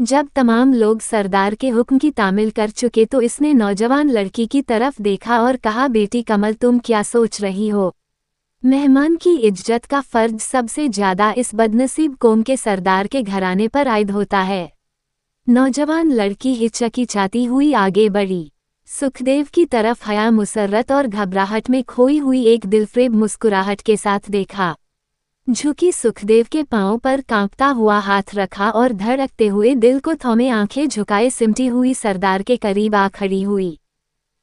जब तमाम लोग सरदार के हुक्म की तामील कर चुके तो इसने नौजवान लड़की की तरफ देखा और कहा, बेटी कमल तुम क्या सोच रही हो? मेहमान की इज्जत का फर्ज सबसे ज्यादा इस बदनसीब कौम के सरदार के घराने पर आयद होता है। नौजवान लड़की हिचकिचाती हुई आगे बढ़ी। सुखदेव की तरफ हया, मुसर्रत और घबराहट में खोई हुई एक दिलफ्रेब मुस्कुराहट के साथ देखा। झुकी सुखदेव के पांव पर कांपता हुआ हाथ रखा और धड़कते हुए दिल को थमे आंखें झुकाए सिमटी हुई सरदार के करीब आ खड़ी हुई।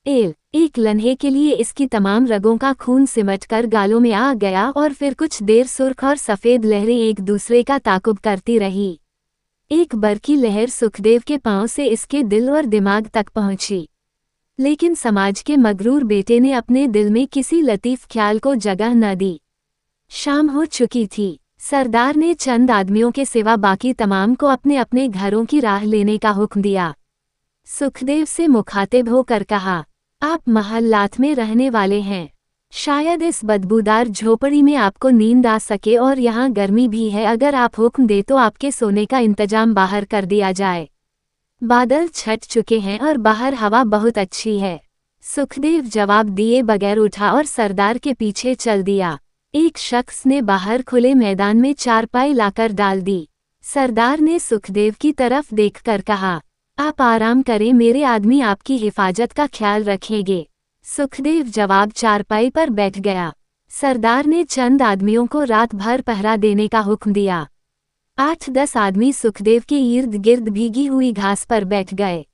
एक लम्हे के लिए इसकी तमाम रगों का खून सिमटकर गालों में आ गया और फिर कुछ देर सुर्ख और सफ़ेद लहरें एक दूसरे का ताकुब करती रही। एक बरकी लहर सुखदेव के पांव से इसके दिल और दिमाग तक पहुंची, लेकिन समाज के मगरूर बेटे ने अपने दिल में किसी लतीफ़ ख्याल को जगह न दी। शाम हो चुकी थी। सरदार ने चंद आदमियों के सिवा बाकी तमाम को अपने अपने घरों की राह लेने का हुक्म दिया। सुखदेव से मुखातिब होकर कहा, आप महल्लात में रहने वाले हैं, शायद इस बदबूदार झोपड़ी में आपको नींद आ सके और यहाँ गर्मी भी है। अगर आप हुक्म दे तो आपके सोने का इंतजाम बाहर कर दिया जाए। बादल छट चुके हैं और बाहर हवा बहुत अच्छी है। सुखदेव जवाब दिए बगैर उठा और सरदार के पीछे चल दिया। एक शख्स ने बाहर खुले मैदान में चारपाई लाकर डाल दी। सरदार ने सुखदेव की तरफ देखकर कहा, आप आराम करें, मेरे आदमी आपकी हिफाजत का ख्याल रखेंगे। सुखदेव जवाब चारपाई पर बैठ गया। सरदार ने चंद आदमियों को रात भर पहरा देने का हुक्म दिया। 8-10 आदमी सुखदेव के इर्द गिर्द भीगी हुई घास पर बैठ गए।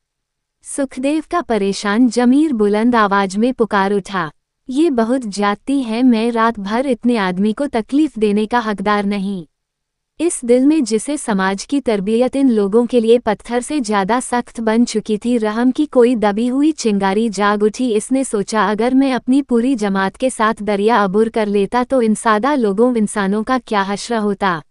सुखदेव का परेशान जमीर बुलंद आवाज में पुकार उठा, ये बहुत ज्यादती है, मैं रात भर इतने आदमी को तकलीफ देने का हकदार नहीं। इस दिल में जिसे समाज की तरबियत इन लोगों के लिए पत्थर से ज्यादा सख्त बन चुकी थी, रहम की कोई दबी हुई चिंगारी जाग उठी। इसने सोचा, अगर मैं अपनी पूरी जमात के साथ दरिया अबूर कर लेता तो इन सादा लोगों इंसानों का क्या हश्र होता।